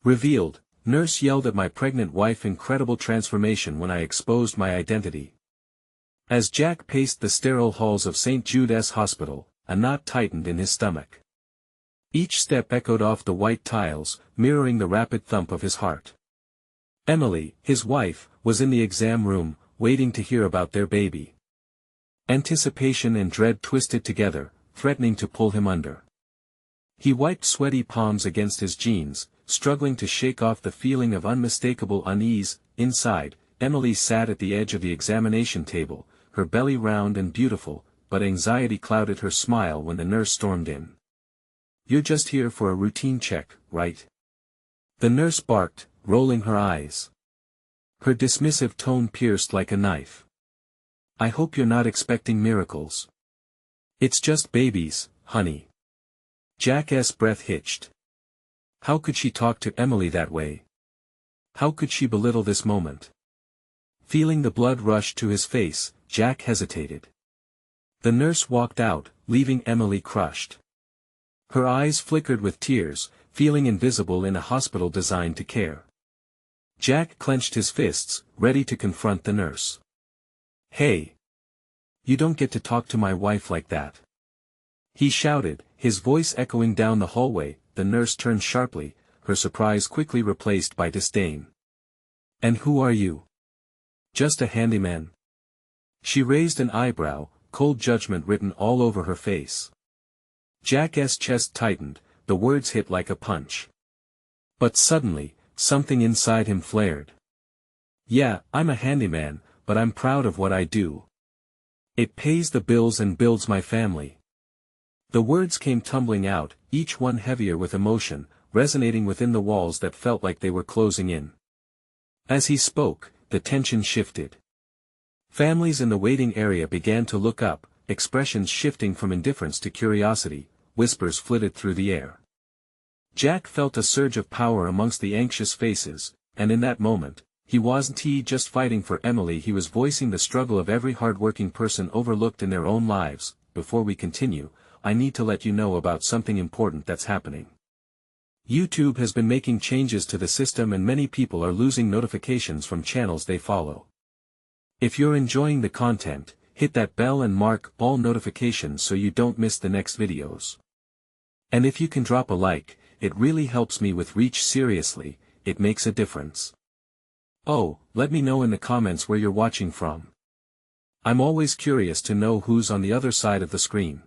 Revealed, nurse yelled at my pregnant wife. Incredible transformation when I exposed my identity. As Jack paced the sterile halls of St. Jude's Hospital, a knot tightened in his stomach. Each step echoed off the white tiles, mirroring the rapid thump of his heart. Emily, his wife, was in the exam room, waiting to hear about their baby. Anticipation and dread twisted together, threatening to pull him under. He wiped sweaty palms against his jeans, struggling to shake off the feeling of unmistakable unease. Inside, Emily sat at the edge of the examination table, her belly round and beautiful, but anxiety clouded her smile when the nurse stormed in. "You're just here for a routine check, right?" The nurse barked, rolling her eyes. Her dismissive tone pierced like a knife. "I hope you're not expecting miracles. It's just babies, honey." Jack's breath hitched. How could she talk to Emily that way? How could she belittle this moment? Feeling the blood rush to his face, Jack hesitated. The nurse walked out, leaving Emily crushed. Her eyes flickered with tears, feeling invisible in a hospital designed to care. Jack clenched his fists, ready to confront the nurse. "Hey! You don't get to talk to my wife like that!" he shouted, his voice echoing down the hallway. The nurse turned sharply, her surprise quickly replaced by disdain. "And who are you? Just a handyman?" She raised an eyebrow, cold judgment written all over her face. Jack's chest tightened, the words hit like a punch. But suddenly, something inside him flared. "Yeah, I'm a handyman, but I'm proud of what I do. It pays the bills and builds my family." The words came tumbling out, each one heavier with emotion, resonating within the walls that felt like they were closing in. As he spoke, the tension shifted. Families in the waiting area began to look up, expressions shifting from indifference to curiosity. Whispers flitted through the air. Jack felt a surge of power amongst the anxious faces, and in that moment, he wasn't just fighting for Emily, he was voicing the struggle of every hard-working person overlooked in their own lives. Before we continue, I need to let you know about something important that's happening. YouTube has been making changes to the system and many people are losing notifications from channels they follow. If you're enjoying the content, hit that bell and mark all notifications so you don't miss the next videos. And if you can drop a like, it really helps me with reach. Seriously, it makes a difference. Oh, let me know in the comments where you're watching from. I'm always curious to know who's on the other side of the screen.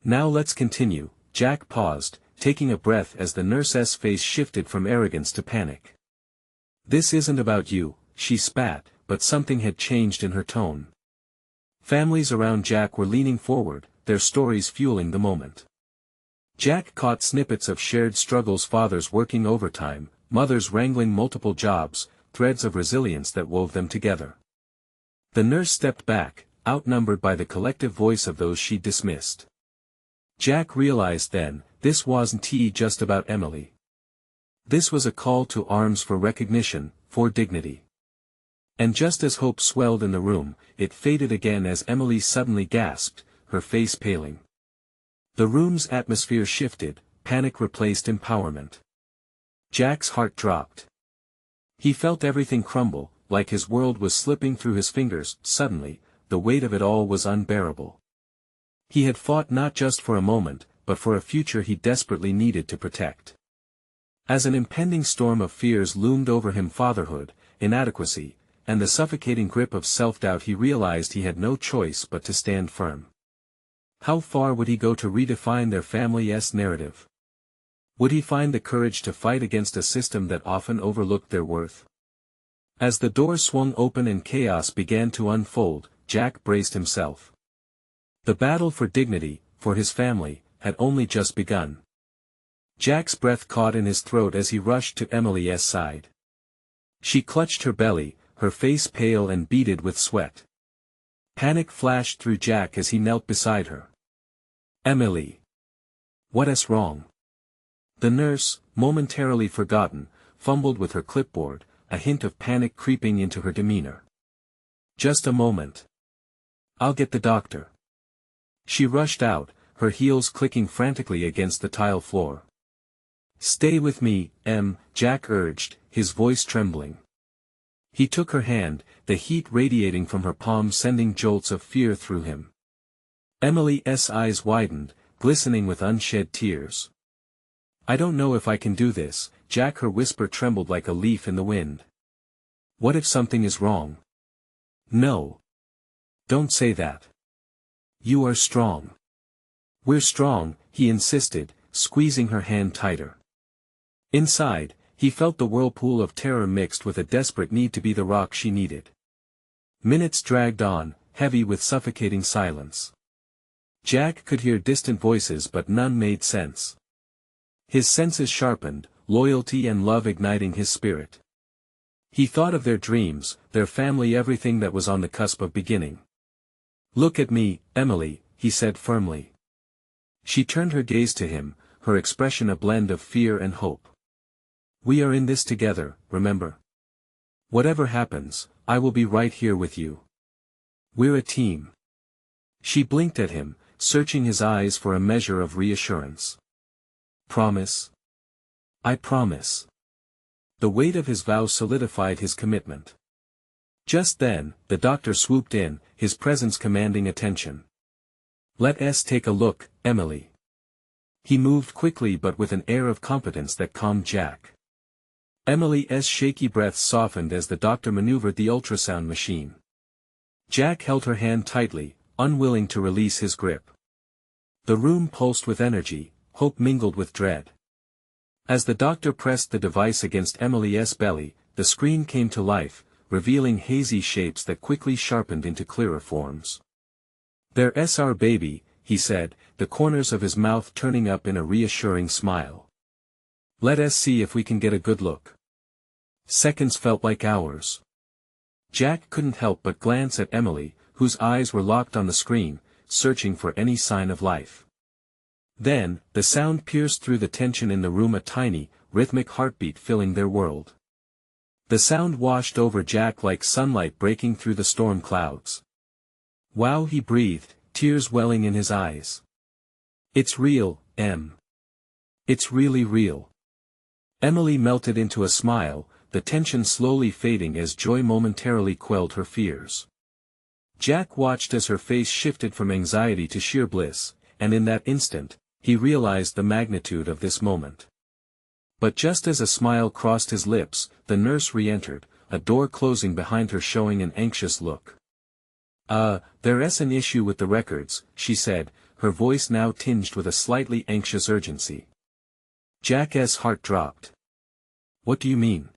Now let's continue. Jack paused, taking a breath as the nurse's face shifted from arrogance to panic. "This isn't about you," she spat, but something had changed in her tone. Families around Jack were leaning forward, their stories fueling the moment. Jack caught snippets of shared struggles, fathers working overtime, mothers wrangling multiple jobs, threads of resilience that wove them together. The nurse stepped back, outnumbered by the collective voice of those she dismissed. Jack realized then, this wasn't just about Emily. This was a call to arms for recognition, for dignity. And just as hope swelled in the room, it faded again as Emily suddenly gasped, her face paling. The room's atmosphere shifted, panic replaced empowerment. Jack's heart dropped. He felt everything crumble, like his world was slipping through his fingers. Suddenly, the weight of it all was unbearable. He had fought not just for a moment, but for a future he desperately needed to protect. As an impending storm of fears loomed over him, fatherhood, inadequacy, and the suffocating grip of self-doubt, he realized he had no choice but to stand firm. How far would he go to redefine their family's narrative? Would he find the courage to fight against a system that often overlooked their worth? As the door swung open and chaos began to unfold, Jack braced himself. The battle for dignity, for his family, had only just begun. Jack's breath caught in his throat as he rushed to Emily's side. She clutched her belly, her face pale and beaded with sweat. Panic flashed through Jack as he knelt beside her. "Emily! What's wrong?" The nurse, momentarily forgotten, fumbled with her clipboard, a hint of panic creeping into her demeanor. "Just a moment. I'll get the doctor." She rushed out, her heels clicking frantically against the tile floor. Stay with me, Jack urged, his voice trembling. He took her hand, the heat radiating from her palm sending jolts of fear through him. Emily's eyes widened, glistening with unshed tears. I don't know if I can do this, Jack. Her whisper trembled like a leaf in the wind. What if something is wrong? No. Don't say that. You are strong. We're strong, he insisted, squeezing her hand tighter. Inside, he felt the whirlpool of terror mixed with a desperate need to be the rock she needed. Minutes dragged on, heavy with suffocating silence. Jack could hear distant voices but none made sense. His senses sharpened, loyalty and love igniting his spirit. He thought of their dreams, their family, everything that was on the cusp of beginning. Look at me, Emily, he said firmly. She turned her gaze to him, her expression a blend of fear and hope. We are in this together, remember? Whatever happens, I will be right here with you. We're a team. She blinked at him, searching his eyes for a measure of reassurance. Promise? I promise. The weight of his vow solidified his commitment. Just then, the doctor swooped in, his presence commanding attention. Let's take a look, Emily. He moved quickly but with an air of competence that calmed Jack. Emily's shaky breath softened as the doctor maneuvered the ultrasound machine. Jack held her hand tightly, unwilling to release his grip. The room pulsed with energy, hope mingled with dread. As the doctor pressed the device against Emily's belly, the screen came to life, revealing hazy shapes that quickly sharpened into clearer forms. There's our baby, he said, the corners of his mouth turning up in a reassuring smile. Let us see if we can get a good look. Seconds felt like hours. Jack couldn't help but glance at Emily, whose eyes were locked on the screen, searching for any sign of life. Then, the sound pierced through the tension in the room, a tiny, rhythmic heartbeat filling their world. The sound washed over Jack like sunlight breaking through the storm clouds. Wow, he breathed, tears welling in his eyes. It's real, Em. It's really real. Emily melted into a smile, the tension slowly fading as joy momentarily quelled her fears. Jack watched as her face shifted from anxiety to sheer bliss, and in that instant, he realized the magnitude of this moment. But just as a smile crossed his lips, the nurse re-entered, a door closing behind her showing an anxious look. There's an issue with the records, she said, her voice now tinged with a slightly anxious urgency. Jack's heart dropped. What do you mean?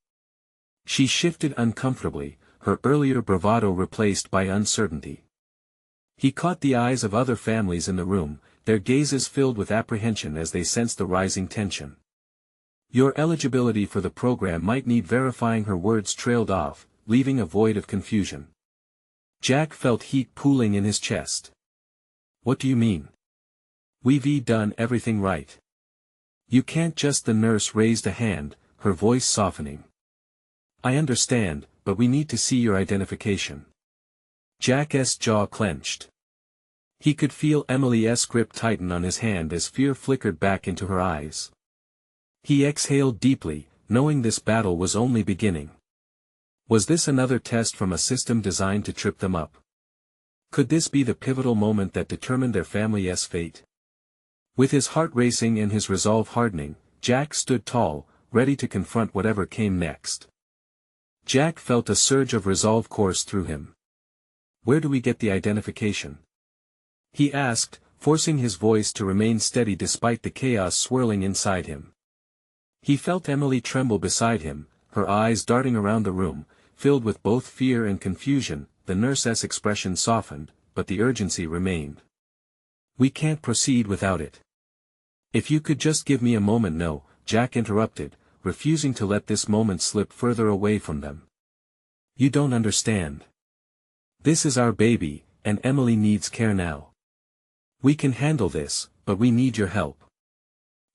She shifted uncomfortably, her earlier bravado replaced by uncertainty. He caught the eyes of other families in the room, their gazes filled with apprehension as they sensed the rising tension. Your eligibility for the program might need verifying. Her words trailed off, leaving a void of confusion. Jack felt heat pooling in his chest. What do you mean? We've done everything right. You can't just. The nurse raised a hand, her voice softening. I understand, but we need to see your identification. Jack's jaw clenched. He could feel Emily's grip tighten on his hand as fear flickered back into her eyes. He exhaled deeply, knowing this battle was only beginning. Was this another test from a system designed to trip them up? Could this be the pivotal moment that determined their family's fate? With his heart racing and his resolve hardening, Jack stood tall, ready to confront whatever came next. Jack felt a surge of resolve course through him. Where do we get the identification? He asked, forcing his voice to remain steady despite the chaos swirling inside him. He felt Emily tremble beside him, her eyes darting around the room, filled with both fear and confusion. The nurse's expression softened, but the urgency remained. We can't proceed without it. If you could just give me a moment. No, Jack interrupted, refusing to let this moment slip further away from them. You don't understand. This is our baby, and Emily needs care now. We can handle this, but we need your help.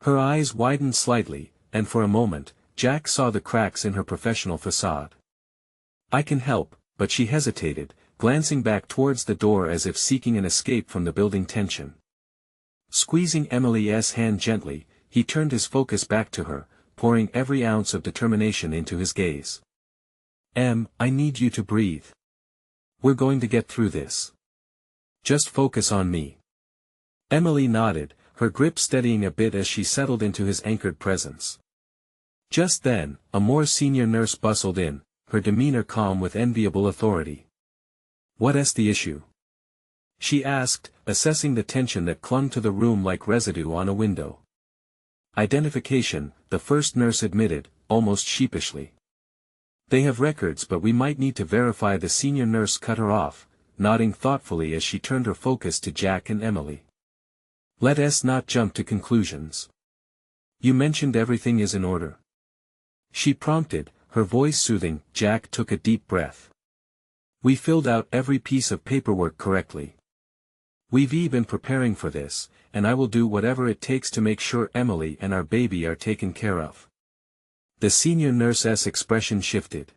Her eyes widened slightly, and for a moment, Jack saw the cracks in her professional facade. I can help, but she hesitated, glancing back towards the door as if seeking an escape from the building tension. Squeezing Emily's hand gently, he turned his focus back to her, pouring every ounce of determination into his gaze. I need you to breathe. We're going to get through this. Just focus on me." Emily nodded, her grip steadying a bit as she settled into his anchored presence. Just then, a more senior nurse bustled in, her demeanor calm with enviable authority. "What's the issue?" she asked, assessing the tension that clung to the room like residue on a window. "Identification," the first nurse admitted, almost sheepishly. "They have records, but we might need to verify." The senior nurse cut her off, nodding thoughtfully as she turned her focus to Jack and Emily. "Let's not jump to conclusions. You mentioned everything is in order?" she prompted, her voice soothing. Jack took a deep breath. "We filled out every piece of paperwork correctly. We've been preparing for this, and I will do whatever it takes to make sure Emily and our baby are taken care of." The senior nurse's expression shifted.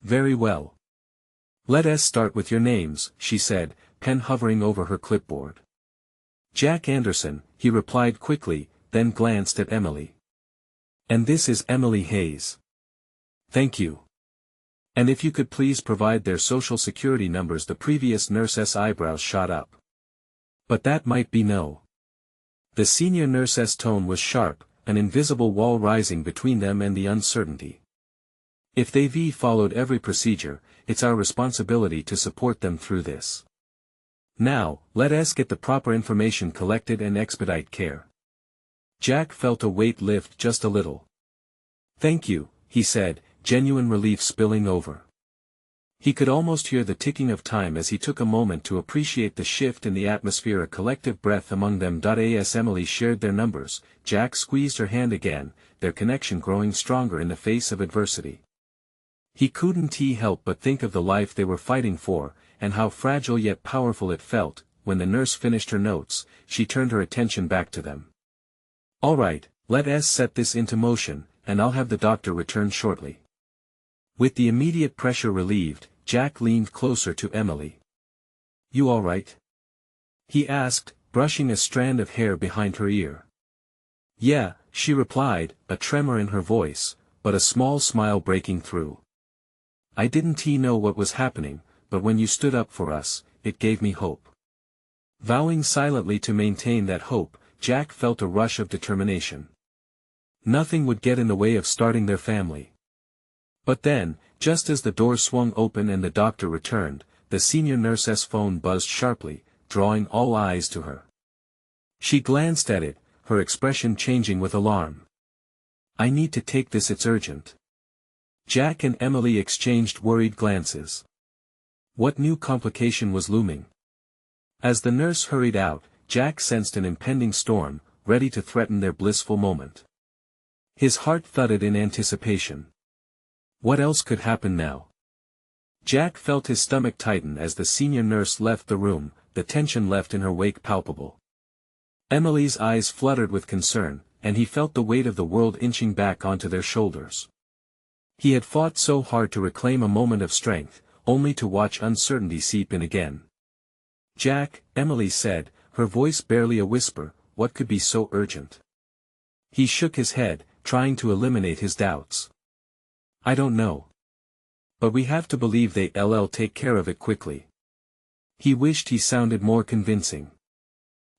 "Very well. Let's start with your names," she said, pen hovering over her clipboard. "Jack Anderson," he replied quickly, then glanced at Emily. "And this is Emily Hayes." "Thank you. And if you could please provide their social security numbers." The previous nurse's eyebrows shot up. "But that might be no." The senior nurse's tone was sharp, an invisible wall rising between them and the uncertainty. "If they've followed every procedure, it's our responsibility to support them through this. Now, let's get the proper information collected and expedite care." Jack felt a weight lift just a little. "Thank you," he said, genuine relief spilling over. He could almost hear the ticking of time as he took a moment to appreciate the shift in the atmosphere. A collective breath among them. As Emily shared their numbers, Jack squeezed her hand again, their connection growing stronger in the face of adversity. He couldn't help but think of the life they were fighting for, and how fragile yet powerful it felt. When the nurse finished her notes, she turned her attention back to them. "All right, let's set this into motion, and I'll have the doctor return shortly." With the immediate pressure relieved, Jack leaned closer to Emily. "You all right?" he asked, brushing a strand of hair behind her ear. "Yeah," she replied, a tremor in her voice, but a small smile breaking through. "I didn't know what was happening, but when you stood up for us, it gave me hope." Vowing silently to maintain that hope, Jack felt a rush of determination. Nothing would get in the way of starting their family. But then, just as the door swung open and the doctor returned, the senior nurse's phone buzzed sharply, drawing all eyes to her. She glanced at it, her expression changing with alarm. "I need to take this, it's urgent." Jack and Emily exchanged worried glances. What new complication was looming? As the nurse hurried out, Jack sensed an impending storm, ready to threaten their blissful moment. His heart thudded in anticipation. What else could happen now? Jack felt his stomach tighten as the senior nurse left the room, the tension left in her wake palpable. Emily's eyes fluttered with concern, and he felt the weight of the world inching back onto their shoulders. He had fought so hard to reclaim a moment of strength, only to watch uncertainty seep in again. "Jack," Emily said, her voice barely a whisper, "what could be so urgent?" He shook his head, trying to eliminate his doubts. "I don't know. But we have to believe they'll take care of it quickly." He wished he sounded more convincing.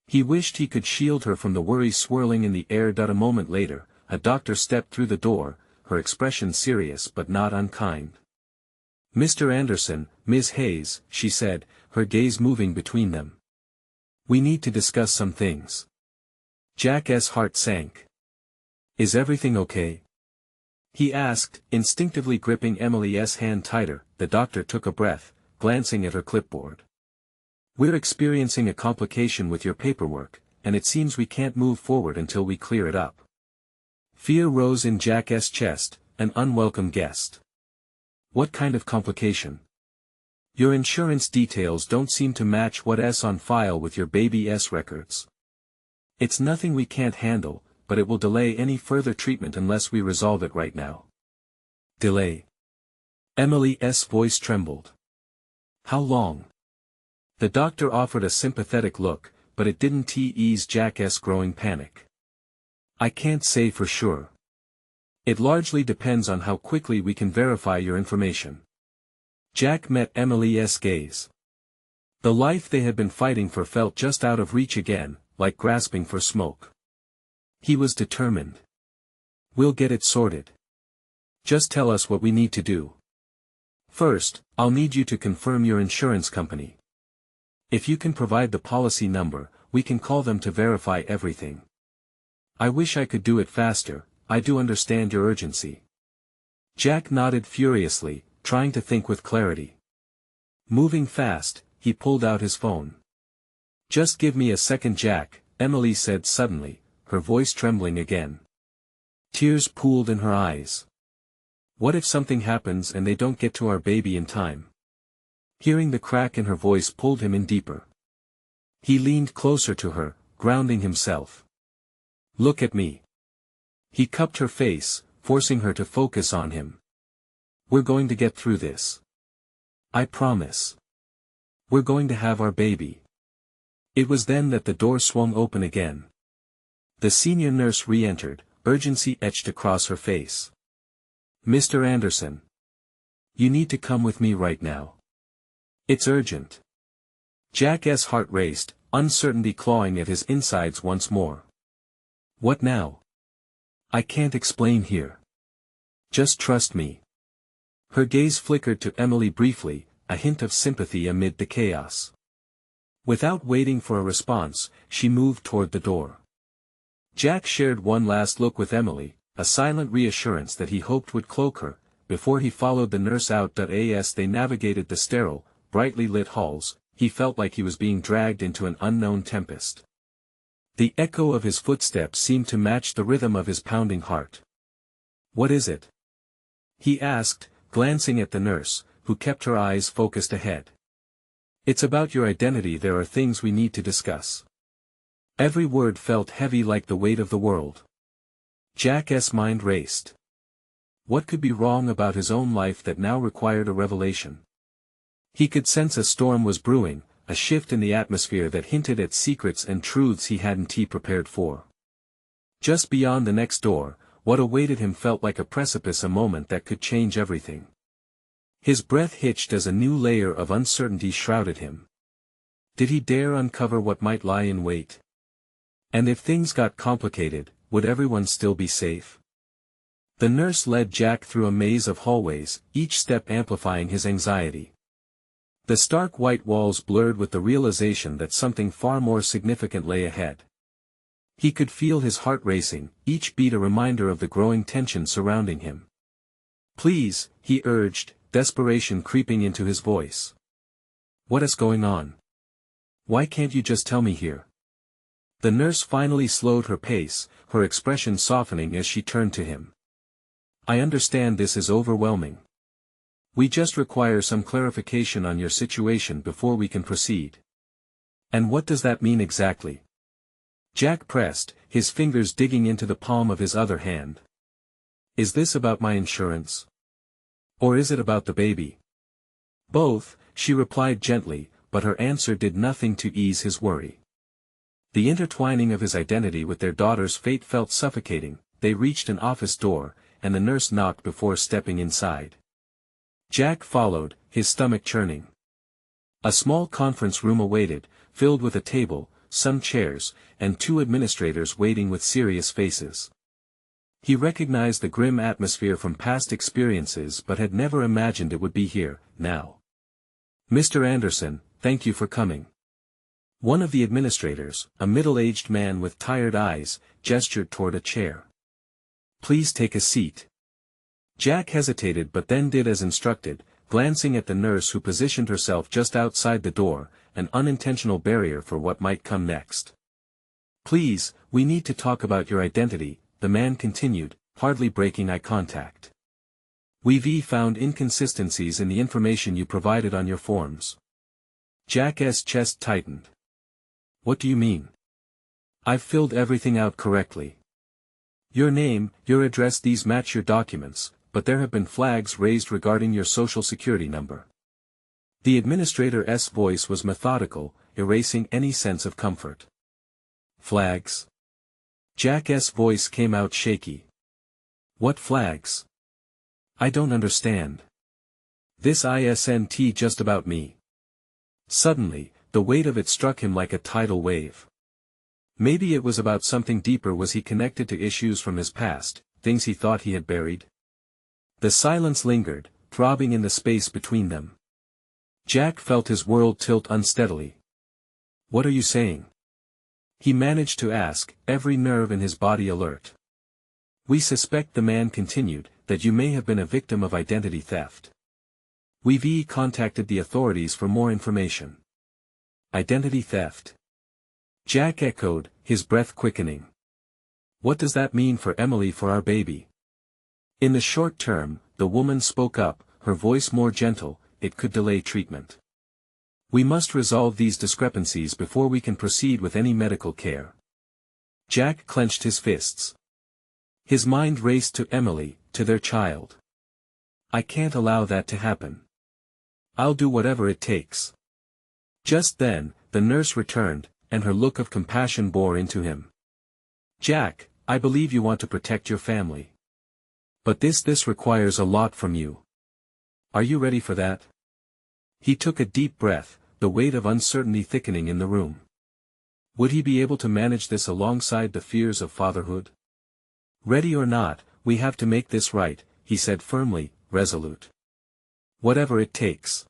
He wished he could shield her from the worry swirling in the air. A moment later, a doctor stepped through the door, her expression serious but not unkind. "Mr. Anderson, Ms. Hayes," she said, her gaze moving between them. "We need to discuss some things." Jack's heart sank. "Is everything okay?" he asked, instinctively gripping Emily's hand tighter. The doctor took a breath, glancing at her clipboard. "We're experiencing a complication with your paperwork, and it seems we can't move forward until we clear it up." Fear rose in Jack's chest, an unwelcome guest. "What kind of complication?" "Your insurance details don't seem to match what's on file with your baby's records. It's nothing we can't handle, but it will delay any further treatment unless we resolve it right now." "Delay?" Emily's voice trembled. "How long?" The doctor offered a sympathetic look, but it didn't ease Jack's growing panic. I can't say for sure. It largely depends on how quickly we can verify your information. Jack met Emily's gaze. The life they had been fighting for felt just out of reach again, like grasping for smoke. He was determined. We'll get it sorted. Just tell us what we need to do. First, I'll need you to confirm your insurance company. If you can provide the policy number, we can call them to verify everything. I wish I could do it faster, I do understand your urgency. Jack nodded furiously, trying to think with clarity. Moving fast, he pulled out his phone. Just give me a second, Jack, Emily said suddenly, her voice trembling again. Tears pooled in her eyes. What if something happens and they don't get to our baby in time? Hearing the crack in her voice pulled him in deeper. He leaned closer to her, grounding himself. Look at me. He cupped her face, forcing her to focus on him. We're going to get through this. I promise. We're going to have our baby. It was then that the door swung open again. The senior nurse re-entered, urgency etched across her face. Mr. Anderson. You need to come with me right now. It's urgent. Jack's heart raced, uncertainty clawing at his insides once more. What now? I can't explain here. Just trust me. Her gaze flickered to Emily briefly, a hint of sympathy amid the chaos. Without waiting for a response, she moved toward the door. Jack shared one last look with Emily, a silent reassurance that he hoped would cloak her, before he followed the nurse out. As they navigated the sterile, brightly lit halls, he felt like he was being dragged into an unknown tempest. The echo of his footsteps seemed to match the rhythm of his pounding heart. What is it? He asked, glancing at the nurse, who kept her eyes focused ahead. It's about your identity. There are things we need to discuss. Every word felt heavy like the weight of the world. Jack's mind raced. What could be wrong about his own life that now required a revelation? He could sense a storm was brewing, a shift in the atmosphere that hinted at secrets and truths he hadn't prepared for. Just beyond the next door, what awaited him felt like a precipice, a moment that could change everything. His breath hitched as a new layer of uncertainty shrouded him. Did he dare uncover what might lie in wait? And if things got complicated, would everyone still be safe? The nurse led Jack through a maze of hallways, each step amplifying his anxiety. The stark white walls blurred with the realization that something far more significant lay ahead. He could feel his heart racing, each beat a reminder of the growing tension surrounding him. Please, he urged, desperation creeping into his voice. What is going on? Why can't you just tell me here? The nurse finally slowed her pace, her expression softening as she turned to him. I understand this is overwhelming. We just require some clarification on your situation before we can proceed. And what does that mean exactly? Jack pressed, his fingers digging into the palm of his other hand. Is this about my insurance? Or is it about the baby? Both, she replied gently, but her answer did nothing to ease his worry. The intertwining of his identity with their daughter's fate felt suffocating. They reached an office door, and the nurse knocked before stepping inside. Jack followed, his stomach churning. A small conference room awaited, filled with a table, some chairs, and two administrators waiting with serious faces. He recognized the grim atmosphere from past experiences but had never imagined it would be here, now. Mr. Anderson, thank you for coming. One of the administrators, a middle-aged man with tired eyes, gestured toward a chair. Please take a seat. Jack hesitated but then did as instructed, glancing at the nurse who positioned herself just outside the door, an unintentional barrier for what might come next. Please, we need to talk about your identity, the man continued, hardly breaking eye contact. We've found inconsistencies in the information you provided on your forms. Jack's chest tightened. What do you mean? I've filled everything out correctly. Your name, your address, these match your documents, but there have been flags raised regarding your social security number. The administrator's voice was methodical, erasing any sense of comfort. Flags? Jack's voice came out shaky. What flags? I don't understand. This isn't just about me. Suddenly, the weight of it struck him like a tidal wave. Maybe it was about something deeper. Was he connected to issues from his past, things he thought he had buried? The silence lingered, throbbing in the space between them. Jack felt his world tilt unsteadily. What are you saying? He managed to ask, every nerve in his body alert. We suspect, the man continued, that you may have been a victim of identity theft. We've contacted the authorities for more information. Identity theft? Jack echoed, his breath quickening. What does that mean for Emily, for our baby? In the short term, the woman spoke up, her voice more gentle, it could delay treatment. We must resolve these discrepancies before we can proceed with any medical care. Jack clenched his fists. His mind raced to Emily, to their child. I can't allow that to happen. I'll do whatever it takes. Just then, the nurse returned, and her look of compassion bore into him. Jack, I believe you want to protect your family. But this requires a lot from you. Are you ready for that? He took a deep breath, the weight of uncertainty thickening in the room. Would he be able to manage this alongside the fears of fatherhood? Ready or not, we have to make this right, he said firmly, resolute. Whatever it takes.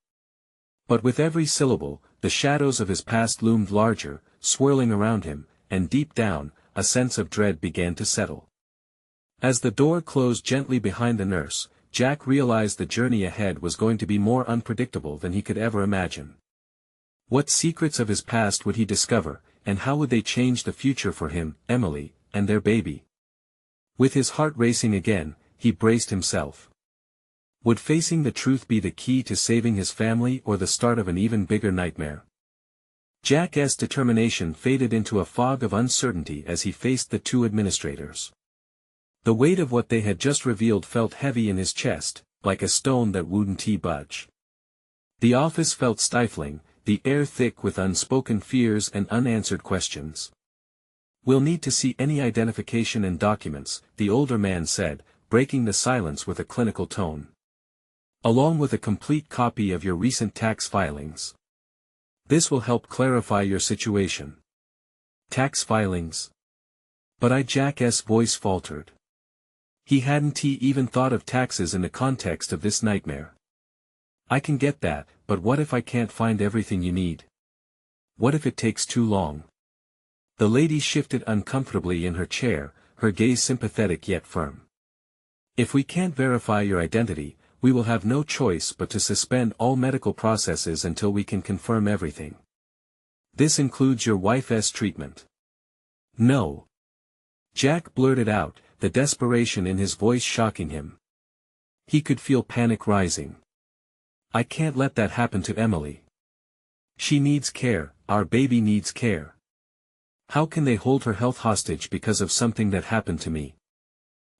But with every syllable, the shadows of his past loomed larger, swirling around him, and deep down, a sense of dread began to settle. As the door closed gently behind the nurse, Jack realized the journey ahead was going to be more unpredictable than he could ever imagine. What secrets of his past would he discover, and how would they change the future for him, Emily, and their baby? With his heart racing again, he braced himself. Would facing the truth be the key to saving his family, or the start of an even bigger nightmare? Jack's determination faded into a fog of uncertainty as he faced the two administrators. The weight of what they had just revealed felt heavy in his chest, like a stone that wouldn't budge. The office felt stifling, the air thick with unspoken fears and unanswered questions. We'll need to see any identification and documents, the older man said, breaking the silence with a clinical tone. Along with a complete copy of your recent tax filings. This will help clarify your situation. Tax filings? But Jack's voice faltered. He hadn't even thought of taxes in the context of this nightmare. I can get that, but what if I can't find everything you need? What if it takes too long? The lady shifted uncomfortably in her chair, her gaze sympathetic yet firm. If we can't verify your identity, we will have no choice but to suspend all medical processes until we can confirm everything. This includes your wife's treatment. No. Jack blurted out, the desperation in his voice shocking him. He could feel panic rising. I can't let that happen to Emily. She needs care, our baby needs care. How can they hold her health hostage because of something that happened to me?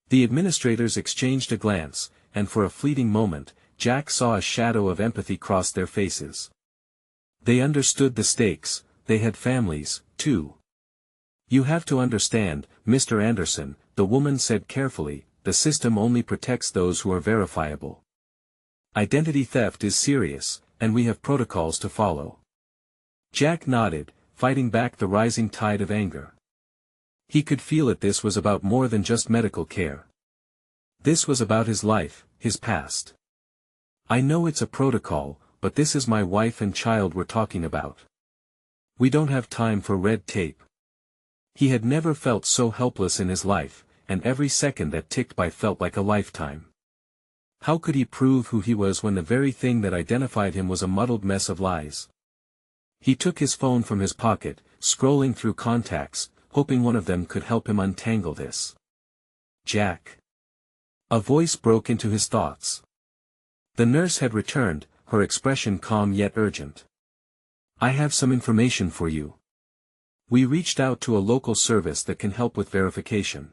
The administrators exchanged a glance, and for a fleeting moment, Jack saw a shadow of empathy cross their faces. They understood the stakes, they had families, too. You have to understand, Mr. Anderson, the woman said carefully, the system only protects those who are verifiable. Identity theft is serious, and we have protocols to follow. Jack nodded, fighting back the rising tide of anger. He could feel it. This was about more than just medical care. This was about his life, his past. I know it's a protocol, but this is my wife and child we're talking about. We don't have time for red tape. He had never felt so helpless in his life, and every second that ticked by felt like a lifetime. How could he prove who he was when the very thing that identified him was a muddled mess of lies? He took his phone from his pocket, scrolling through contacts, hoping one of them could help him untangle this. Jack. A voice broke into his thoughts. The nurse had returned, her expression calm yet urgent. I have some information for you. We reached out to a local service that can help with verification.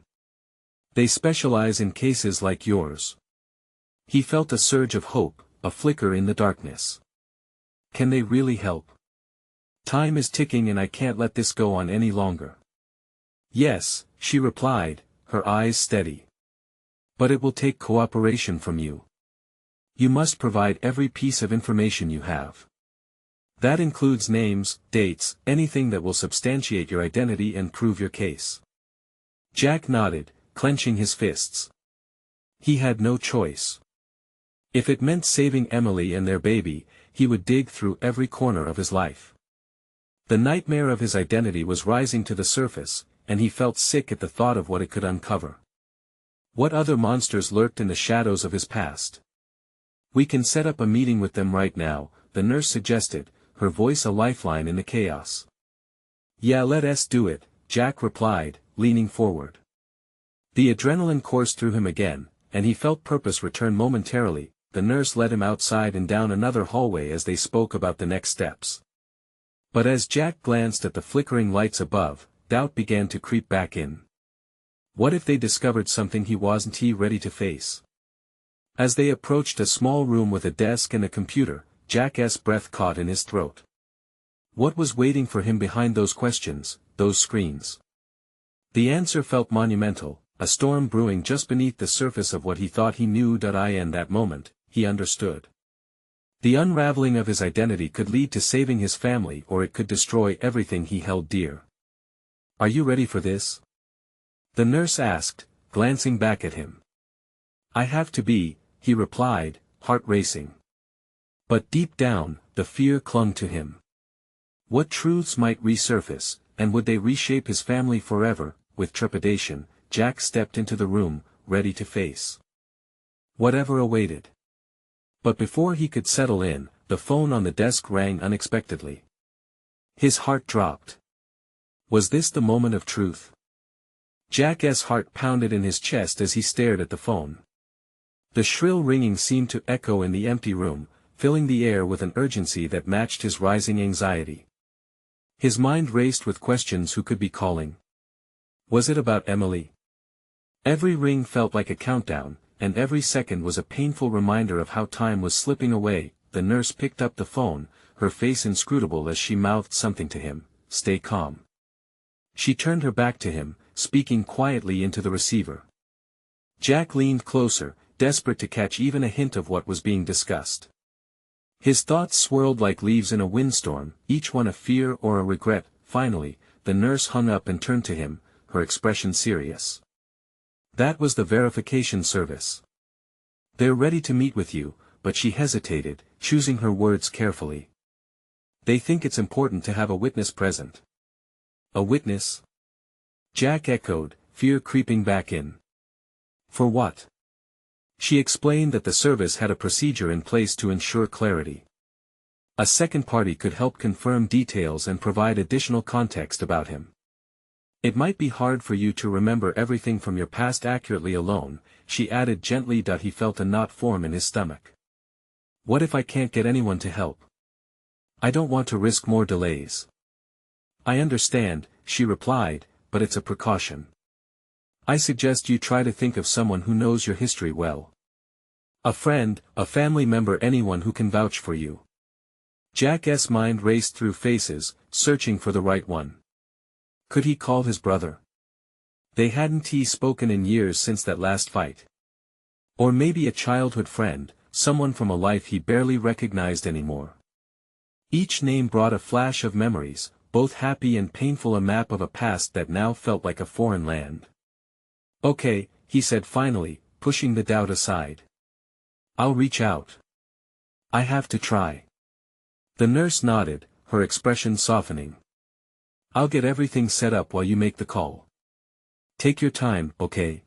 They specialize in cases like yours. He felt a surge of hope, a flicker in the darkness. Can they really help? Time is ticking and I can't let this go on any longer. Yes, she replied, her eyes steady. But it will take cooperation from you. You must provide every piece of information you have. That includes names, dates, anything that will substantiate your identity and prove your case. Jack nodded, clenching his fists. He had no choice. If it meant saving Emily and their baby, he would dig through every corner of his life. The nightmare of his identity was rising to the surface, and he felt sick at the thought of what it could uncover. What other monsters lurked in the shadows of his past? We can set up a meeting with them right now, the nurse suggested, her voice a lifeline in the chaos. Yeah, let us do it, Jack replied, leaning forward. The adrenaline coursed through him again, and he felt purpose return momentarily. The nurse led him outside and down another hallway as they spoke about the next steps. But as Jack glanced at the flickering lights above, doubt began to creep back in. What if they discovered something he wasn't ready to face? As they approached a small room with a desk and a computer, Jack's breath caught in his throat. What was waiting for him behind those questions, those screens? The answer felt monumental, a storm brewing just beneath the surface of what he thought he knew. In that moment, he understood. The unraveling of his identity could lead to saving his family, or it could destroy everything he held dear. Are you ready for this? The nurse asked, glancing back at him. I have to be, he replied, heart racing. But deep down, the fear clung to him. What truths might resurface, and would they reshape his family forever? With trepidation, Jack stepped into the room, ready to face whatever awaited. But before he could settle in, the phone on the desk rang unexpectedly. His heart dropped. Was this the moment of truth? Jack's heart pounded in his chest as he stared at the phone. The shrill ringing seemed to echo in the empty room, filling the air with an urgency that matched his rising anxiety. His mind raced with questions: who could be calling? Was it about Emily? Every ring felt like a countdown, and every second was a painful reminder of how time was slipping away. The nurse picked up the phone, her face inscrutable as she mouthed something to him. Stay calm. She turned her back to him, speaking quietly into the receiver. Jack leaned closer, desperate to catch even a hint of what was being discussed. His thoughts swirled like leaves in a windstorm, each one a fear or a regret. Finally, the nurse hung up and turned to him, her expression serious. That was the verification service. They're ready to meet with you, but she hesitated, choosing her words carefully. They think it's important to have a witness present. A witness? Jack echoed, fear creeping back in. For what? She explained that the service had a procedure in place to ensure clarity. A second party could help confirm details and provide additional context about him. It might be hard for you to remember everything from your past accurately alone, she added gently. He felt a knot form in his stomach. What if I can't get anyone to help? I don't want to risk more delays. I understand, she replied, but it's a precaution. I suggest you try to think of someone who knows your history well. A friend, a family member, anyone who can vouch for you. Jack's mind raced through faces, searching for the right one. Could he call his brother? They hadn't spoken in years since that last fight. Or maybe a childhood friend, someone from a life he barely recognized anymore. Each name brought a flash of memories, both happy and painful, a map of a past that now felt like a foreign land. Okay, he said finally, pushing the doubt aside. I'll reach out. I have to try. The nurse nodded, her expression softening. I'll get everything set up while you make the call. Take your time, okay?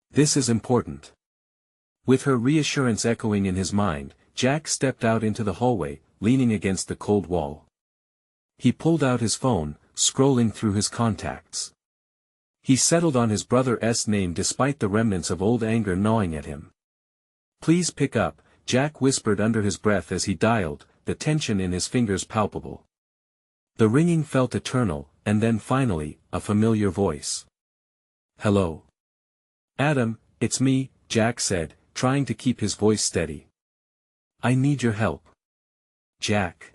This is important. With her reassurance echoing in his mind, Jack stepped out into the hallway, leaning against the cold wall. He pulled out his phone, scrolling through his contacts. He settled on his brother's name despite the remnants of old anger gnawing at him. Please pick up, Jack whispered under his breath as he dialed, the tension in his fingers palpable. The ringing felt eternal, and then finally, a familiar voice. Hello. Adam, it's me, Jack said, trying to keep his voice steady. I need your help. Jack.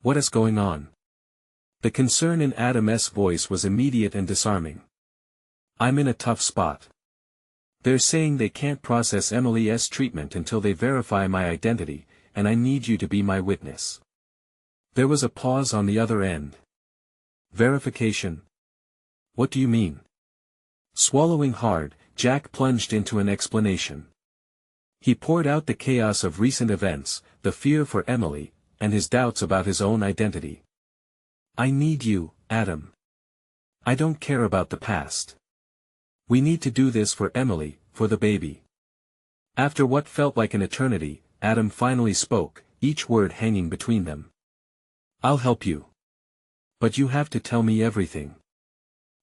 What is going on? The concern in Adam's voice was immediate and disarming. I'm in a tough spot. They're saying they can't process Emily's treatment until they verify my identity, and I need you to be my witness. There was a pause on the other end. Verification? What do you mean? Swallowing hard, Jack plunged into an explanation. He poured out the chaos of recent events, the fear for Emily, and his doubts about his own identity. I need you, Adam. I don't care about the past. We need to do this for Emily, for the baby. After what felt like an eternity, Adam finally spoke, each word hanging between them. I'll help you. But you have to tell me everything.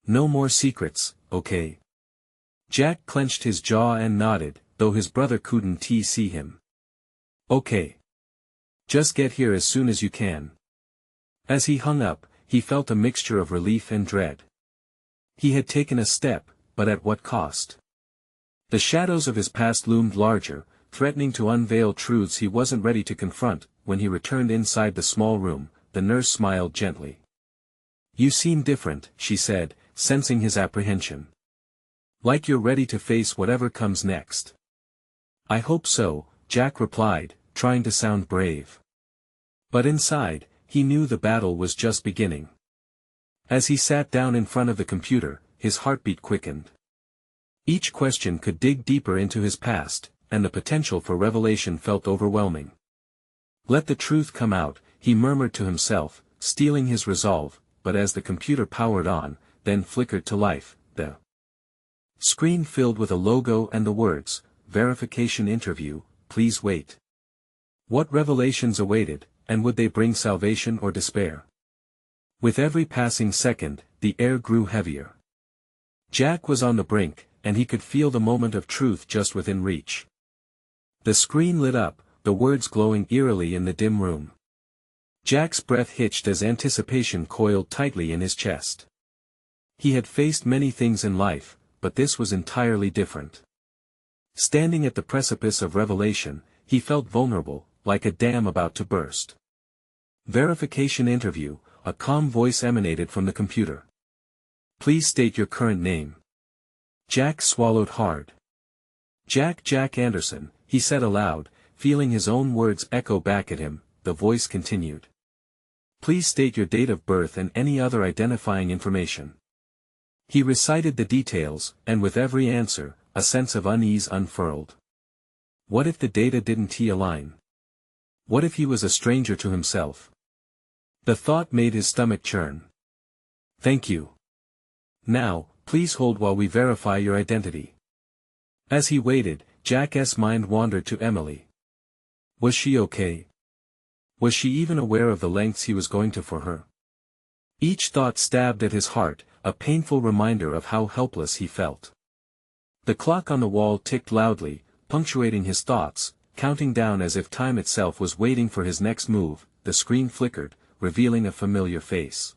No more secrets, okay? Jack clenched his jaw and nodded, though his brother couldn't see him. Okay. Just get here as soon as you can. As he hung up, he felt a mixture of relief and dread. He had taken a step, but at what cost? The shadows of his past loomed larger, threatening to unveil truths he wasn't ready to confront. When he returned inside the small room, the nurse smiled gently. You seem different, she said, sensing his apprehension. Like you're ready to face whatever comes next. I hope so, Jack replied, trying to sound brave. But inside, he knew the battle was just beginning. As he sat down in front of the computer, his heartbeat quickened. Each question could dig deeper into his past, and the potential for revelation felt overwhelming. Let the truth come out, he murmured to himself, steeling his resolve, but as the computer powered on, then flickered to life, the screen filled with a logo and the words, "Verification interview, please wait." What revelations awaited, and would they bring salvation or despair? With every passing second, the air grew heavier. Jack was on the brink, and he could feel the moment of truth just within reach. The screen lit up, the words glowing eerily in the dim room. Jack's breath hitched as anticipation coiled tightly in his chest. He had faced many things in life, but this was entirely different. Standing at the precipice of revelation, he felt vulnerable, like a dam about to burst. Verification interview, a calm voice emanated from the computer. Please state your current name. Jack swallowed hard. Jack Anderson, he said aloud, feeling his own words echo back at him. The voice continued. Please state your date of birth and any other identifying information. He recited the details, and with every answer, a sense of unease unfurled. What if the data didn't align? What if he was a stranger to himself? The thought made his stomach churn. Thank you. Now, please hold while we verify your identity. As he waited, Jack's mind wandered to Emily. Was she okay? Was she even aware of the lengths he was going to for her? Each thought stabbed at his heart, a painful reminder of how helpless he felt. The clock on the wall ticked loudly, punctuating his thoughts, counting down as if time itself was waiting for his next move. The screen flickered, revealing a familiar face.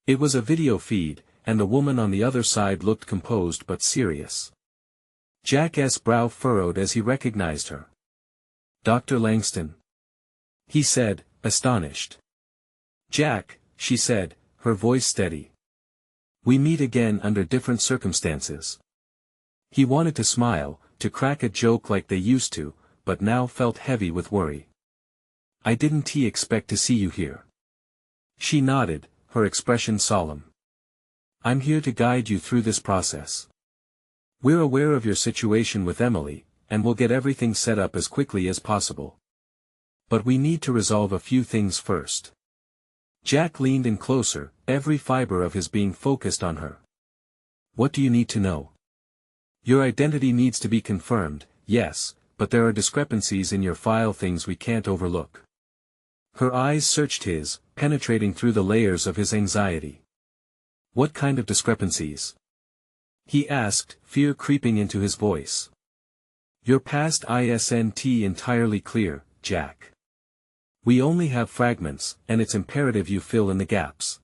It was a video feed, and the woman on the other side looked composed but serious. Jack's brow furrowed as he recognized her. Dr. Langston? He said, astonished. Jack, she said, her voice steady. We meet again under different circumstances. He wanted to smile, to crack a joke like they used to, but now felt heavy with worry. I didn't expect to see you here. She nodded, her expression solemn. I'm here to guide you through this process. We're aware of your situation with Emily, and we'll get everything set up as quickly as possible. But we need to resolve a few things first. Jack leaned in closer, every fiber of his being focused on her. What do you need to know? Your identity needs to be confirmed, yes, but there are discrepancies in your file, things we can't overlook. Her eyes searched his, penetrating through the layers of his anxiety. What kind of discrepancies? He asked, fear creeping into his voice. Your past isn't entirely clear, Jack. We only have fragments, and it's imperative you fill in the gaps.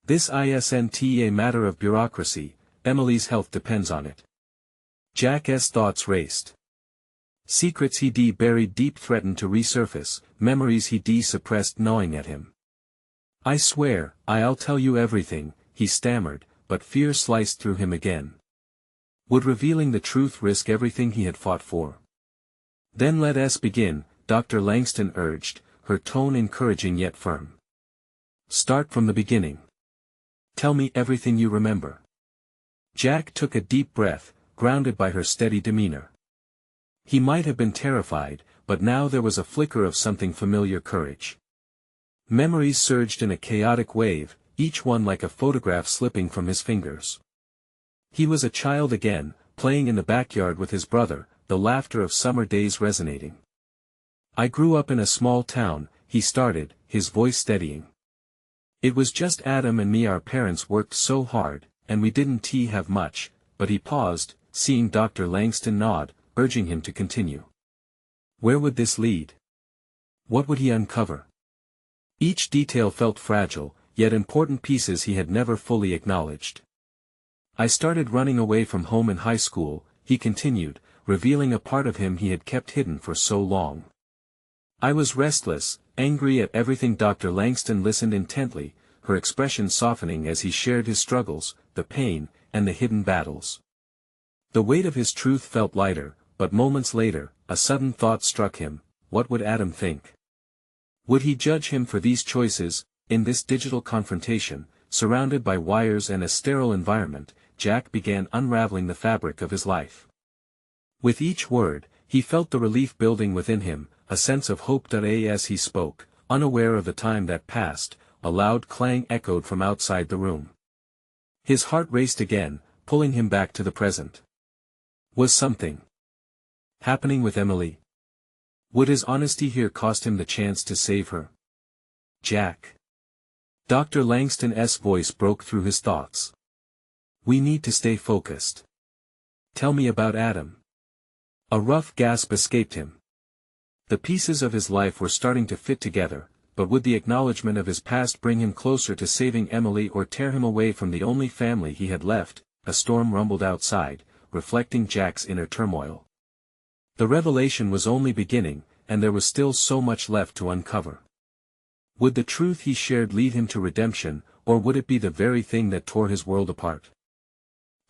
This isn't a matter of bureaucracy, Emily's health depends on it. Jack's thoughts raced. Secrets he'd buried deep threatened to resurface, memories he'd suppressed gnawing at him. "I swear, I'll tell you everything," he stammered, but fear sliced through him again. Would revealing the truth risk everything he had fought for? "Then let us begin," Dr. Langston urged, her tone encouraging yet firm. "Start from the beginning. Tell me everything you remember." Jack took a deep breath, grounded by her steady demeanor. He might have been terrified, but now there was a flicker of something familiar courage. Memories surged in a chaotic wave, each one like a photograph slipping from his fingers. He was a child again, playing in the backyard with his brother, the laughter of summer days resonating. "I grew up in a small town," he started, his voice steadying. "It was just Adam and me. Our parents worked so hard, and we didn't have much," but he paused, seeing Dr. Langston nod, urging him to continue. Where would this lead? What would he uncover? Each detail felt fragile, yet important pieces he had never fully acknowledged. "I started running away from home in high school," he continued, revealing a part of him he had kept hidden for so long. "I was restless, angry at everything." Dr. Langston listened intently, her expression softening as he shared his struggles, the pain, and the hidden battles. The weight of his truth felt lighter, but moments later, a sudden thought struck him: what would Adam think? Would he judge him for these choices? In this digital confrontation, surrounded by wires and a sterile environment, Jack began unraveling the fabric of his life. With each word, he felt the relief building within him, a sense of hope. As he spoke, unaware of the time that passed, a loud clang echoed from outside the room. His heart raced again, pulling him back to the present. Was something happening with Emily? Would his honesty here cost him the chance to save her? "Jack." Dr. Langston's voice broke through his thoughts. "We need to stay focused. Tell me about Adam." A rough gasp escaped him. The pieces of his life were starting to fit together, but would the acknowledgement of his past bring him closer to saving Emily or tear him away from the only family he had left? A storm rumbled outside, reflecting Jack's inner turmoil. The revelation was only beginning, and there was still so much left to uncover. Would the truth he shared lead him to redemption, or would it be the very thing that tore his world apart?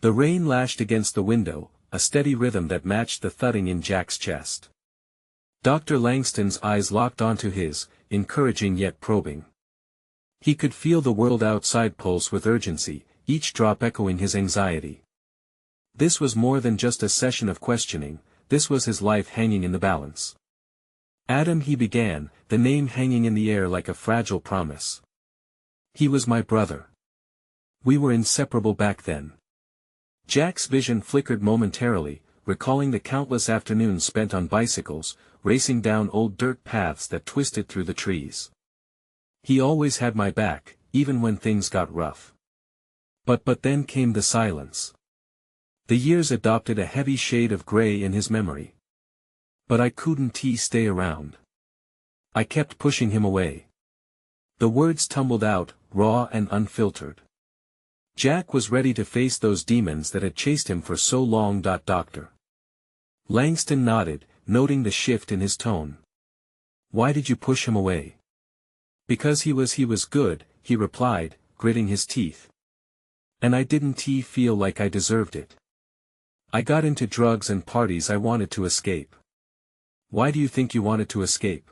The rain lashed against the window, a steady rhythm that matched the thudding in Jack's chest. Dr. Langston's eyes locked onto his, encouraging yet probing. He could feel the world outside pulse with urgency, each drop echoing his anxiety. This was more than just a session of questioning, this was his life hanging in the balance. "Adam," he began, the name hanging in the air like a fragile promise. "He was my brother. We were inseparable back then." Jack's vision flickered momentarily, recalling the countless afternoons spent on bicycles, racing down old dirt paths that twisted through the trees. "He always had my back, even when things got rough." But then came the silence. The years adopted a heavy shade of gray in his memory. "But I couldn't stay around. I kept pushing him away." The words tumbled out, raw and unfiltered. Jack was ready to face those demons that had chased him for so long. Dr. Langston nodded, noting the shift in his tone. "Why did you push him away?" "Because he was good," he replied, gritting his teeth. "And I didn't feel like I deserved it. I got into drugs and parties. I wanted to escape." "Why do you think you wanted to escape?"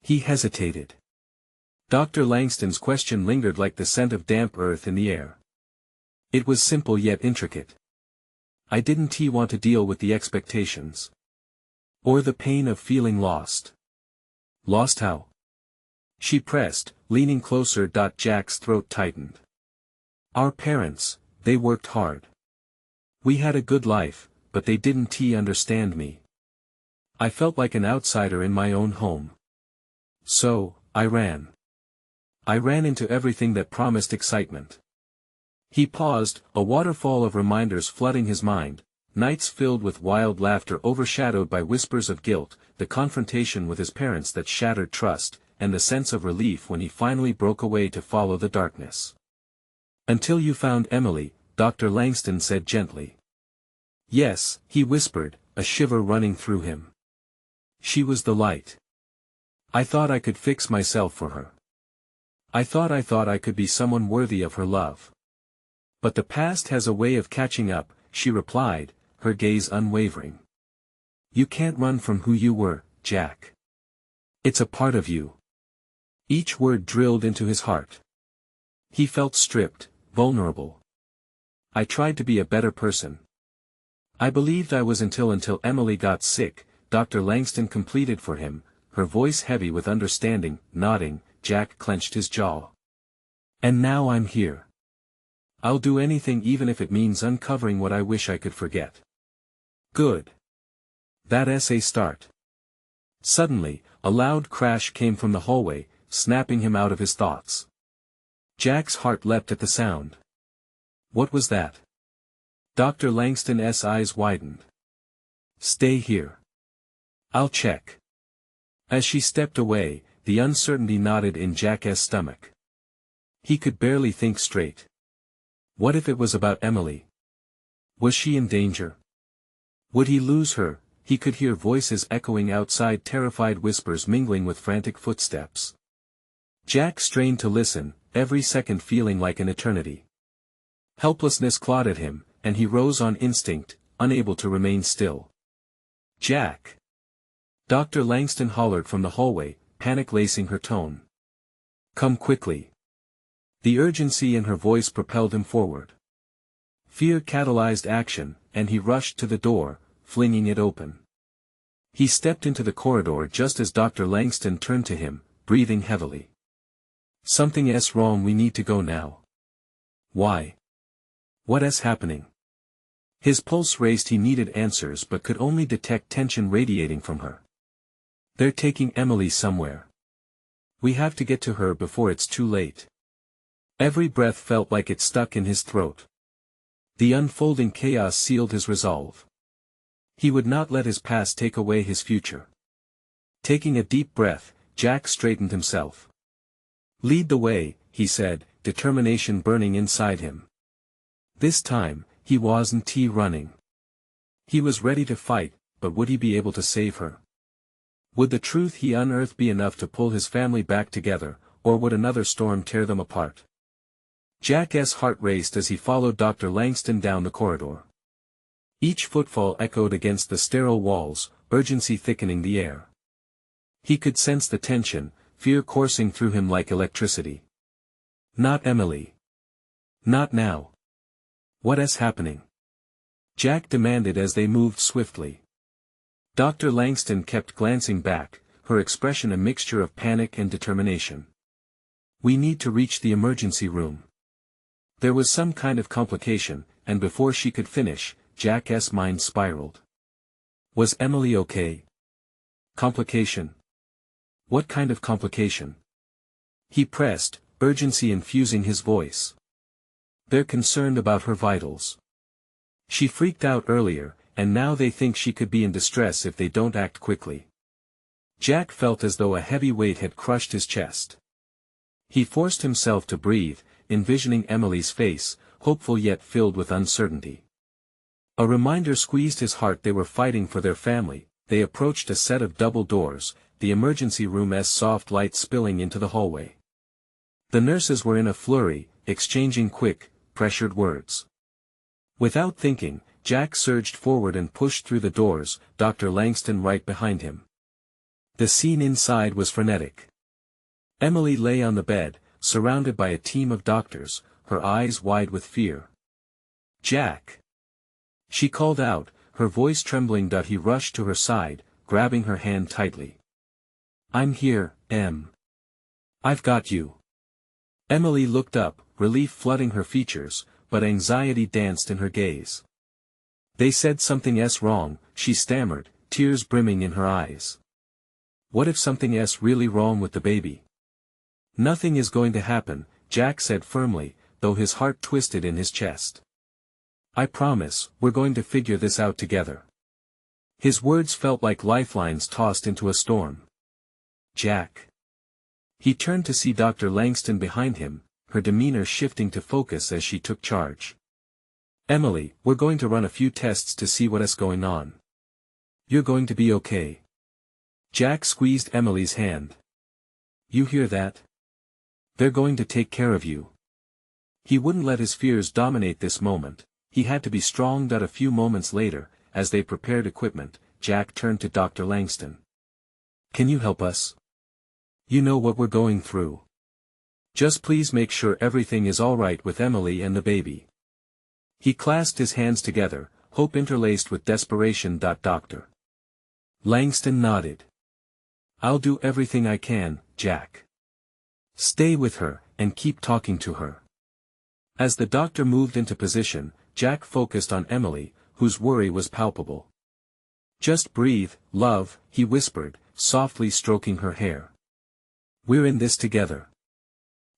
He hesitated. Dr. Langston's question lingered like the scent of damp earth in the air. It was simple yet intricate. "I didn't want to deal with the expectations. Or the pain of feeling lost." "Lost how?" she pressed, leaning closer. Jack's throat tightened. "Our parents, they worked hard. We had a good life, but they didn't understand me. I felt like an outsider in my own home. So, I ran. I ran into everything that promised excitement." He paused, a waterfall of reminders flooding his mind, nights filled with wild laughter overshadowed by whispers of guilt, the confrontation with his parents that shattered trust, and the sense of relief when he finally broke away to follow the darkness. "Until you found Emily," Dr. Langston said gently. "Yes," he whispered, a shiver running through him. "She was the light. I thought I could fix myself for her. I thought I could be someone worthy of her love. But the past has a way of catching up, she replied, her gaze unwavering. You can't run from who you were, Jack. It's a part of you. Each word drilled into his heart. He felt stripped, vulnerable. I tried to be a better person. I believed I was until Emily got sick, Dr. Langston completed for him, her voice heavy with understanding. Nodding, Jack clenched his jaw. And now I'm here. I'll do anything even if it means uncovering what I wish I could forget. Good. That essay start. Suddenly, a loud crash came from the hallway, snapping him out of his thoughts. Jack's heart leapt at the sound. What was that? Dr. Langston's eyes widened. Stay here. I'll check. As she stepped away, the uncertainty knotted in Jack's stomach. He could barely think straight. What if it was about Emily? Was she in danger? Would he lose her? He could hear voices echoing outside, terrified whispers mingling with frantic footsteps. Jack strained to listen, every second feeling like an eternity. Helplessness clawed at him, and he rose on instinct, unable to remain still. Jack! Dr. Langston hollered from the hallway, panic lacing her tone. Come quickly. The urgency in her voice propelled him forward. Fear catalyzed action, and he rushed to the door, flinging it open. He stepped into the corridor just as Dr. Langston turned to him, breathing heavily. Something's wrong, we need to go now. Why? What's happening? His pulse raced, he needed answers but could only detect tension radiating from her. They're taking Emily somewhere. We have to get to her before it's too late. Every breath felt like it stuck in his throat. The unfolding chaos sealed his resolve. He would not let his past take away his future. Taking a deep breath, Jack straightened himself. Lead the way, he said, determination burning inside him. This time, he wasn't running. He was ready to fight, but would he be able to save her? Would the truth he unearthed be enough to pull his family back together, or would another storm tear them apart? Jack's heart raced as he followed Dr. Langston down the corridor. Each footfall echoed against the sterile walls, urgency thickening the air. He could sense the tension, fear coursing through him like electricity. Not Emily. Not now. What's happening? Jack demanded as they moved swiftly. Dr. Langston kept glancing back, her expression a mixture of panic and determination. We need to reach the emergency room. There was some kind of complication, and before she could finish, Jack's mind spiraled. Was Emily okay? Complication? What kind of complication? He pressed, urgency infusing his voice. They're concerned about her vitals. She freaked out earlier, and now they think she could be in distress if they don't act quickly. Jack felt as though a heavy weight had crushed his chest. He forced himself to breathe, envisioning Emily's face, hopeful yet filled with uncertainty. A reminder squeezed his heart. They were fighting for their family. They approached a set of double doors, the emergency room's soft light spilling into the hallway. The nurses were in a flurry, exchanging quick, pressured words. Without thinking, Jack surged forward and pushed through the doors, Dr. Langston right behind him. The scene inside was frenetic. Emily lay on the bed, surrounded by a team of doctors, her eyes wide with fear. Jack! She called out, her voice trembling. He rushed to her side, grabbing her hand tightly. I'm here, Em. I've got you. Emily looked up, relief flooding her features, but anxiety danced in her gaze. They said something's wrong, she stammered, tears brimming in her eyes. What if something's really wrong with the baby? Nothing is going to happen, Jack said firmly, though his heart twisted in his chest. I promise, we're going to figure this out together. His words felt like lifelines tossed into a storm. Jack. He turned to see Dr. Langston behind him, her demeanor shifting to focus as she took charge. Emily, we're going to run a few tests to see what's going on. You're going to be okay. Jack squeezed Emily's hand. You hear that? They're going to take care of you. He wouldn't let his fears dominate this moment, he had to be strong. A few moments later, as they prepared equipment, Jack turned to Dr. Langston. Can you help us? You know what we're going through. Just please make sure everything is all right with Emily and the baby. He clasped his hands together, hope interlaced with desperation. Dr. Langston nodded. I'll do everything I can, Jack. Stay with her, and keep talking to her. As the doctor moved into position, Jack focused on Emily, whose worry was palpable. Just breathe, love, he whispered, softly stroking her hair. We're in this together.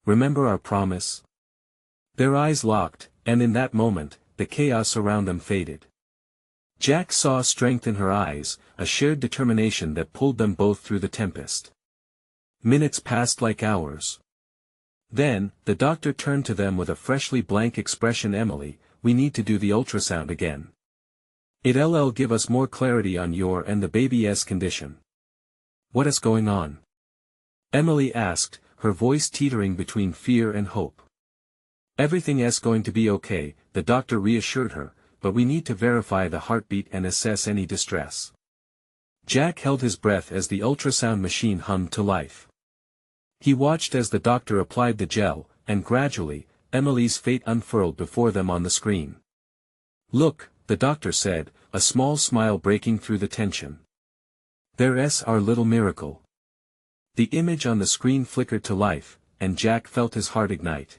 Remember our promise? Their eyes locked, and in that moment, the chaos around them faded. Jack saw strength in her eyes, a shared determination that pulled them both through the tempest. Minutes passed like hours. Then, the doctor turned to them with a freshly blank expression. Emily, we need to do the ultrasound again. It'll give us more clarity on your and the baby's condition. What is going on? Emily asked, her voice teetering between fear and hope. Everything's going to be okay, the doctor reassured her, but we need to verify the heartbeat and assess any distress. Jack held his breath as the ultrasound machine hummed to life. He watched as the doctor applied the gel, and gradually, Emily's fate unfurled before them on the screen. Look, the doctor said, a small smile breaking through the tension. There's our little miracle. The image on the screen flickered to life, and Jack felt his heart ignite.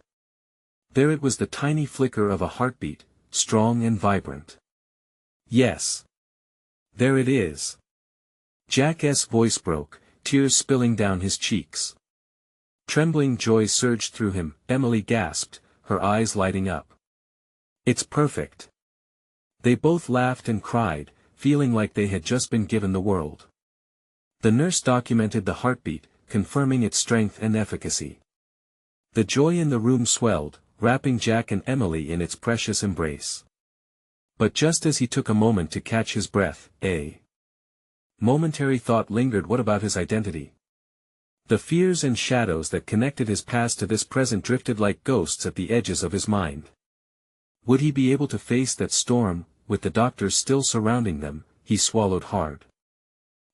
There it was, the tiny flicker of a heartbeat, strong and vibrant. Yes. There it is. Jack's voice broke, tears spilling down his cheeks. Trembling joy surged through him. Emily gasped, her eyes lighting up. It's perfect. They both laughed and cried, feeling like they had just been given the world. The nurse documented the heartbeat, confirming its strength and efficacy. The joy in the room swelled, wrapping Jack and Emily in its precious embrace. But just as he took a moment to catch his breath, a momentary thought lingered. What about his identity? The fears and shadows that connected his past to this present drifted like ghosts at the edges of his mind. Would he be able to face that storm, with the doctors still surrounding them? He swallowed hard.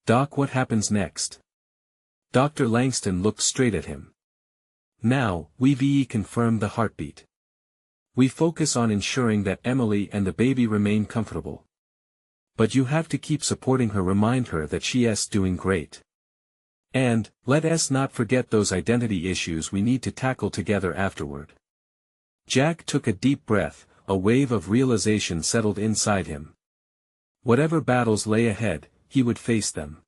Doc, what happens next? Dr. Langston looked straight at him. Now, we confirm the heartbeat. We focus on ensuring that Emily and the baby remain comfortable. But you have to keep supporting her. Remind her that she's doing great. And, let us not forget those identity issues we need to tackle together afterward. Jack took a deep breath, a wave of realization settled inside him. Whatever battles lay ahead, he would face them.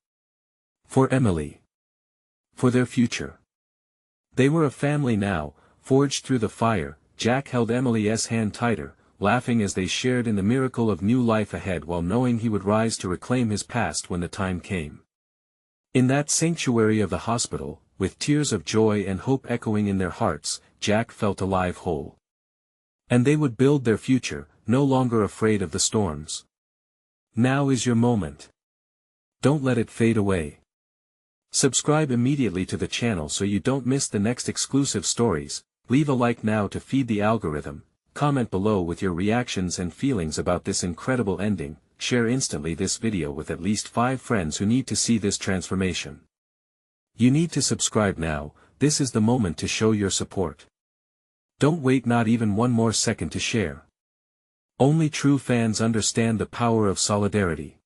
For Emily. For their future. They were a family now, forged through the fire. Jack held Emily's hand tighter, laughing as they shared in the miracle of new life ahead while knowing he would rise to reclaim his past when the time came. In that sanctuary of the hospital, with tears of joy and hope echoing in their hearts, Jack felt alive, whole. And they would build their future, no longer afraid of the storms. Now is your moment. Don't let it fade away. Subscribe immediately to the channel so you don't miss the next exclusive stories. Leave a like now to feed the algorithm, comment below with your reactions and feelings about this incredible ending, share instantly this video with at least 5 friends who need to see this transformation. You need to subscribe now. This is the moment to show your support. Don't wait not even one more second to share. Only true fans understand the power of solidarity.